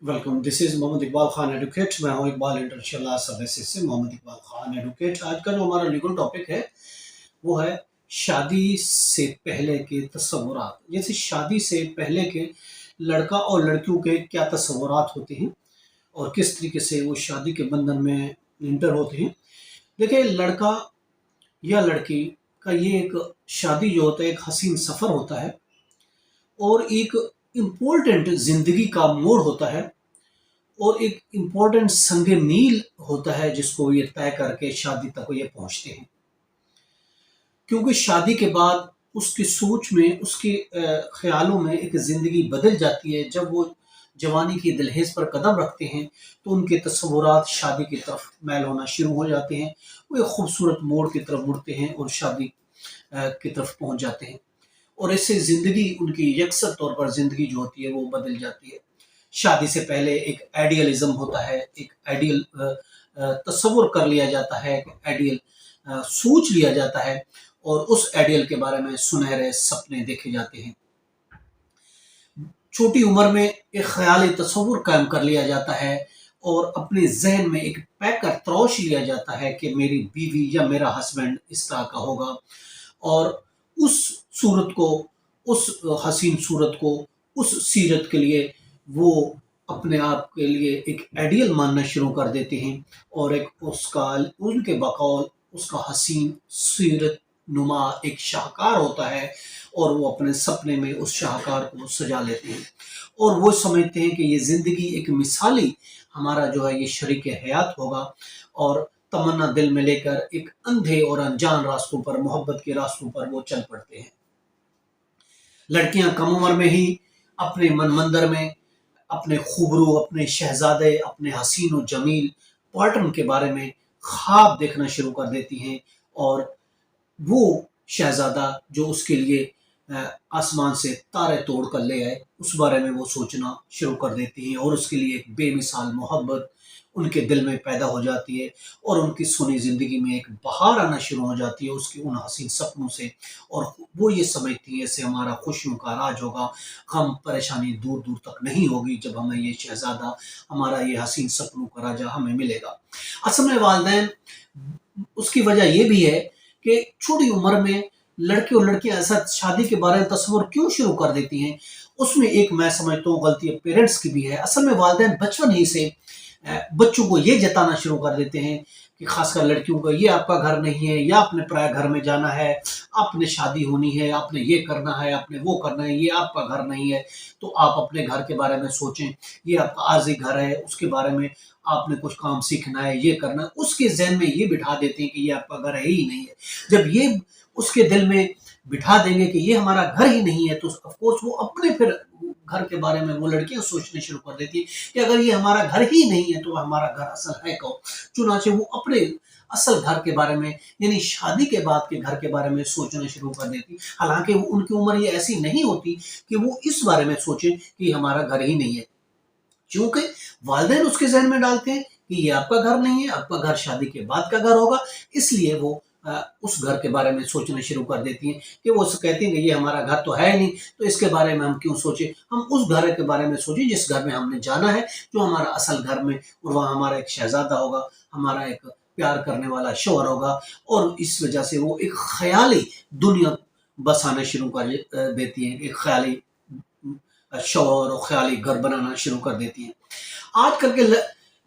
Welcome, this is Mohammad Iqbal Khan advocate. मैं हूँ Iqbal international services से मोहम्मद इकबाल खान एडवोकेट। आज का जो हमारा लीगल टॉपिक है वो है शादी से पहले के तस्वुरात। जैसे शादी से पहले के लड़का और लड़कियों के क्या तस्वुरात होते हैं और किस तरीके से वो शादी के बंधन में इंटर होते हैं। देखिए, लड़का या लड़की का ये एक शादी जो होता है एक हसीन सफ़र होता है और एक इम्पोर्टेंट ज़िंदगी का मोड़ होता है और एक इम्पोर्टेंट संग मील होता है जिसको ये तय करके शादी तक ये पहुंचते हैं। क्योंकि शादी के बाद उसकी सोच में, उसके ख्यालों में एक ज़िंदगी बदल जाती है। जब वो जवानी की दहलीज पर कदम रखते हैं तो उनके तस्वुरात शादी की तरफ मैल होना शुरू हो जाते हैं। वो एक खूबसूरत मोड़ की तरफ मुड़ते हैं और शादी की तरफ पहुंच जाते हैं और इससे ज़िंदगी उनकी यकसर तौर पर ज़िंदगी जो होती है वो बदल जाती है। शादी से पहले एक आइडियलिज्म होता है, एक आइडियल तस्वुर कर लिया जाता है, एक आइडियल सोच लिया जाता है और उस आइडियल के बारे में सुनहरे सपने देखे जाते हैं। छोटी उम्र में एक ख्याली तस्वुर कायम कर लिया जाता है और अपने जहन में एक पैक कर तरोश लिया जाता है कि मेरी बीवी या मेरा हस्बैंड इस तरह का होगा और उस सूरत को, उस हसीन सूरत को, उस सीरत के लिए वो अपने आप के लिए एक आइडियल मानना शुरू कर देते हैं और एक उसका उनके बकौल उसका हसीन सीरत नुमा एक शाहकार होता है और वो अपने सपने में उस शाहकार को सजा लेते हैं और वो समझते हैं कि ये ज़िंदगी एक मिसाली हमारा जो है ये शरीक हयात होगा और तमन्ना दिल में लेकर एक अंधे और अनजान रास्तों पर, मोहब्बत के रास्तों पर वो चल पड़ते हैं। लड़कियां कम उम्र में ही अपने मन मंदिर में अपने खूबरू, अपने शहजादे, अपने हसीन और जमील पार्टनर के बारे में ख्वाब देखना शुरू कर देती हैं और वो शहजादा जो उसके लिए आसमान से तारे तोड़ कर ले आए, उस बारे में वो सोचना शुरू कर देती हैं और उसके लिए एक बेमिसाल मोहब्बत उनके दिल में पैदा हो जाती है और उनकी सोनी ज़िंदगी में एक बहार आना शुरू हो जाती है उसके उन हसीन सपनों से और वो ये समझती है इससे हमारा खुशियों का राज होगा, गम परेशानी दूर दूर तक नहीं होगी जब हमें ये शहजादा, हमारा ये हसीन सपनों का राजा हमें मिलेगा। असल में वालिदैन उसकी वजह ये भी है कि छोटी उम्र में लड़के और लड़कियां ऐसा शादी के बारे में तस्वुर क्यों शुरू कर देती हैं। उसमें एक मैं समझता हूँ गलती पेरेंट्स की भी है। असल में वालिदैन बचपन ही से बच्चों को ये जताना शुरू कर देते हैं कि खासकर लड़कियों को, ये आपका घर नहीं है, या आपने पराया घर में जाना है, आपने शादी होनी है, आपने ये करना है, आपने वो करना है, ये आपका घर नहीं है, तो आप अपने घर के बारे में सोचें, ये आपका आर्जी घर है, उसके बारे में आपने कुछ काम सीखना है, ये करना है। उसके जहन में ये बिठा देते हैं कि ये आपका घर है ही नहीं है। जब ये उसके दिल में बिठा देंगे कि ये हमारा घर ही नहीं है तो ऑफ कोर्स वो अपने फिर घर के बारे में वो लड़कियां सोचने शुरू कर देती है कि अगर ये हमारा घर ही नहीं है तो हमारा घर असल है कौन। चुनाचे वो अपने असल घर के बारे में, यानी शादी के बाद के घर के बारे में सोचना शुरू कर देती। हालांकि उनकी उम्र ये ऐसी नहीं होती कि वो इस बारे में सोचे कि हमारा घर ही नहीं है, क्योंकि वालिदैन उसके जहन में डालते हैं कि ये आपका घर नहीं है, आपका घर शादी के बाद का घर होगा। इसलिए वो उस घर के बारे में सोचना शुरू कर देती हैं कि वो कहती हैं कि ये हमारा घर तो है ही नहीं, तो इसके बारे में हम क्यों सोचें, हम उस घर के बारे में सोचें जिस घर में हमने जाना है, जो हमारा असल घर में, और वहाँ हमारा एक शहजादा होगा, हमारा एक प्यार करने वाला शौहर होगा। और इस वजह से वो एक ख्याली दुनिया बसाना शुरू कर देती हैं, एक ख्याली शौहर और ख्याली घर बनाना शुरू कर देती हैं। आजकल के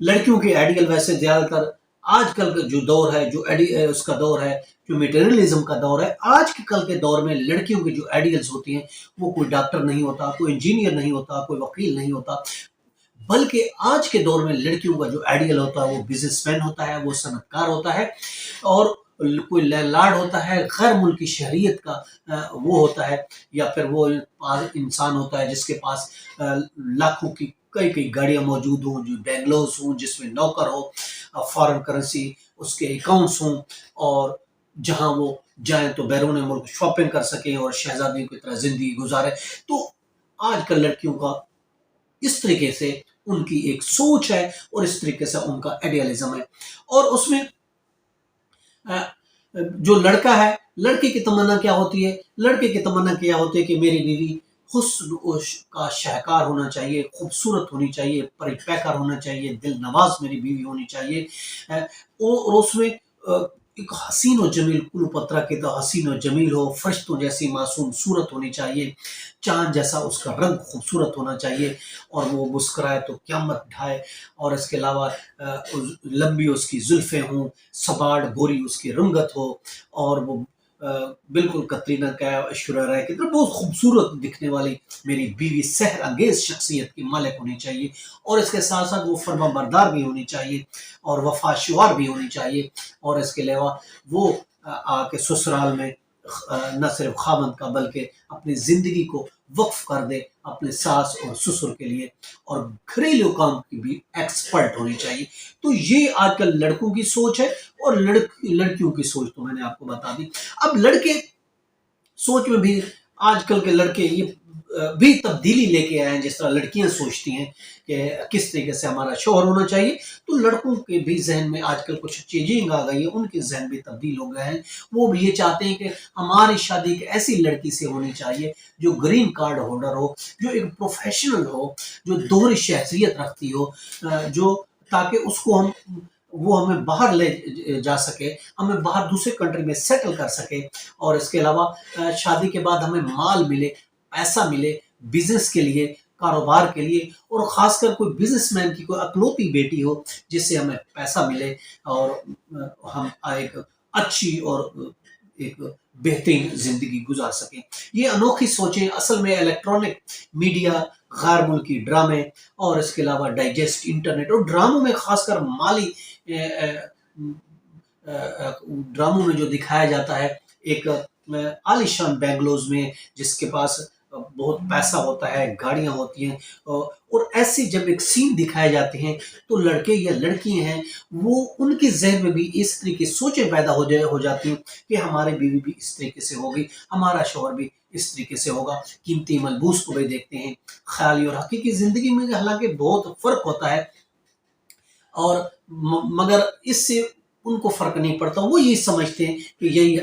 लड़कियों के आइडियल वैसे ज्यादातर आजकल का जो दौर है, जो उसका दौर है, जो मटेरियलिज्म का दौर है, आज के कल के दौर में लड़कियों की जो आइडियल्स होती हैं वो कोई डॉक्टर नहीं होता, कोई इंजीनियर नहीं होता, कोई वकील नहीं होता, बल्कि आज के दौर में लड़कियों का जो आइडियल होता है वो बिजनेसमैन होता है, वो सनतकार होता है और कोई लैंडलॉर्ड होता है, गैर मुल्की शहरियत का वो होता है, या फिर वो इंसान होता है जिसके पास लाखों की कई कई गाड़ियां मौजूद हों, जो बेंगलोस हों, जिसमें नौकर हो, फॉरेन करेंसी उसके अकाउंट्स हों और जहां वो जाएं तो बैरून मुल्क शॉपिंग कर सकें और शहजादियों की तरह जिंदगी गुजारे। तो आजकल लड़कियों का इस तरीके से उनकी एक सोच है और इस तरीके से उनका आइडियलिज्म है। और उसमें जो लड़का है, लड़के की तमन्ना क्या होती है, लड़के की तमन्ना क्या होती है कि मेरी बीवी حسن کا شہکار ہونا چاہیے، خوبصورت ہونی چاہیے، پری پیکر ہونا چاہیے، دل نواز میری بیوی ہونی چاہیے، اور اس میں ایک حسین و جمیل کلوپترا کی تو حسین و جمیل ہو، فرشتوں جیسی معصوم صورت ہونی چاہیے، چاند جیسا اس کا رنگ خوبصورت ہونا چاہیے، اور وہ مسکرائے تو قیامت ڈھائے، اور اس کے علاوہ لمبی اس کی زلفیں ہوں، سباڑ گوری اس کی رنگت ہو، اور وہ بالکل کترینہ کیف، ایشوریا رائے کی طرح بہت خوبصورت دکھنے والی میری بیوی سحر انگیز شخصیت کی مالک ہونی چاہیے، اور اس کے ساتھ ساتھ وہ فرما بردار بھی ہونی چاہیے، اور وفا شعار بھی ہونی چاہیے، اور اس کے علاوہ وہ آ کے سسرال میں نہ صرف خاوند کا بلکہ اپنی زندگی کو وقف کر دے اپنے ساس اور سسر کے لیے، اور گھریلو کام کی بھی ایکسپرٹ ہونی چاہیے۔ تو یہ آج کل لڑکوں کی سوچ ہے، اور لڑکیوں کی سوچ تو میں نے آپ کو بتا دی۔ اب لڑکے سوچ میں بھی آج کل کے لڑکے یہ بھی تبدیلی لے کے آئے ہیں، جس طرح لڑکیاں سوچتی ہیں کہ کس طریقے سے ہمارا شوہر ہونا چاہیے، تو لڑکوں کے بھی ذہن میں آج کل کچھ چینجنگ آ گئی ہے، ان کے ذہن بھی تبدیل ہو گئے ہیں۔ وہ بھی یہ چاہتے ہیں کہ ہماری شادی ایک ایسی لڑکی سے ہونی چاہیے جو گرین کارڈ ہولڈر ہو، جو ایک پروفیشنل ہو، جو دوہری شہریت رکھتی ہو، جو تاکہ اس کو وہ ہمیں باہر لے جا سکے، ہمیں باہر دوسرے کنٹری میں سیٹل کر سکے، اور اس کے علاوہ شادی کے بعد ہمیں مال ملے، پیسہ ملے، بزنس کے لیے، کاروبار کے لیے، اور خاص کر کوئی بزنس مین کی کوئی اکلوتی بیٹی ہو جس سے ہمیں پیسہ ملے، اور ہم ایک اچھی اور ایک بہترین زندگی گزار سکیں۔ یہ انوکھی سوچیں اصل میں الیکٹرانک میڈیا، غیر ملکی ڈرامے، اور اس کے علاوہ ڈائجسٹ انٹرنیٹ، اور ڈراموں میں خاص کر مالی ڈراموں میں جو دکھایا جاتا ہے، ایک عالیشان بینگلوز میں جس کے پاس بہت پیسہ ہوتا ہے، گاڑیاں ہوتی ہیں، اور ایسی جب ایک سین دکھائے جاتے ہیں تو لڑکے یا لڑکیاں ہیں وہ ان کے ذہن میں بھی اس طریقے کی سوچیں پیدا ہو جاتی ہیں کہ ہماری بیوی بھی اس طریقے سے ہوگی، ہمارا شوہر بھی اس طریقے سے ہوگا۔ قیمتی ملبوس کو بھی دیکھتے ہیں۔ خیالی اور حقیقی زندگی میں حالانکہ بہت فرق ہوتا ہے، اور مگر اس سے ان کو فرق نہیں پڑتا، وہ یہ سمجھتے ہیں کہ یہی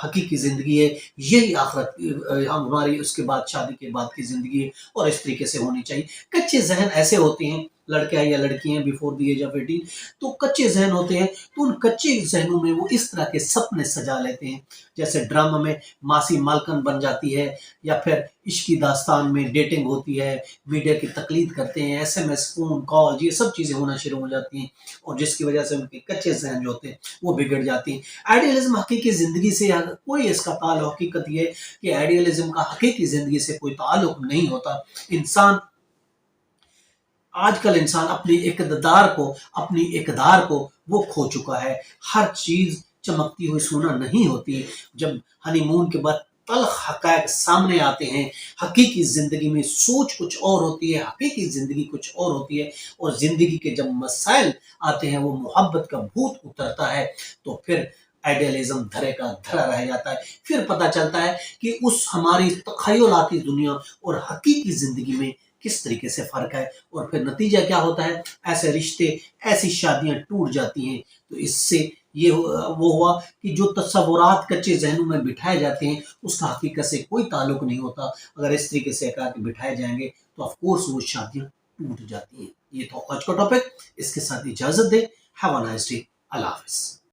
حقیقی زندگی ہے، یہی آخرت ہماری اس کے بعد شادی کے بعد کی زندگی ہے، اور اس طریقے سے ہونی چاہیے۔ کچے ذہن ایسے ہوتے ہیں، لڑکے یا لڑکیاں بیفور دی ایج آف 18، تو کچے ذہن ہوتے ہیں، تو ان کچے ذہنوں میں وہ اس طرح کے سپنے سجا لیتے ہیں، جیسے ڈرامہ میں ماسی مالکن بن جاتی ہے، یا پھر عشقی داستان میں ڈیٹنگ ہوتی ہے، میڈیا کی تقلید کرتے ہیں، S M S, phone call, یہ سب چیزیں ہونا شروع ہو جاتی ہیں، اور جس کی وجہ سے ان کے کچے ذہن جو ہوتے ہیں وہ بگڑ جاتی ہیں۔ آئیڈیلزم حقیقی زندگی سے کوئی اس کا تعلق، حقیقت یہ کہ آئیڈیلزم کا حقیقی زندگی سے کوئی تعلق نہیں ہوتا۔ آج کل انسان اپنی اقدار کو وہ کھو چکا ہے۔ ہر چیز چمکتی ہوئی سونا نہیں ہوتی۔ جب ہنی مون کے بعد تلخ حقائق سامنے آتے ہیں، حقیقی زندگی میں سوچ کچھ اور ہوتی ہے، حقیقی زندگی کچھ اور ہوتی ہے، اور زندگی کے جب مسائل آتے ہیں، وہ محبت کا بھوت اترتا ہے، تو پھر آئیڈیالزم دھرے کا دھرا رہ جاتا ہے۔ پھر پتہ چلتا ہے کہ اس ہماری تخیلاتی دنیا اور حقیقی زندگی میں کس طریقے سے فرق ہے، اور پھر نتیجہ کیا ہوتا ہے؟ ایسے رشتے، ایسی شادیاں ٹوٹ جاتی ہیں۔ تو اس سے یہ وہ ہوا کہ جو تصورات کچے ذہنوں میں بٹھائے جاتے ہیں اس کا حقیقت سے کوئی تعلق نہیں ہوتا۔ اگر اس طریقے سے بٹھائے جائیں گے تو آف کورس وہ شادیاں ٹوٹ جاتی ہیں۔ یہ تو آج کا ٹاپک، اس کے ساتھ اجازت دیں۔ Have a nice day. اللہ حافظ۔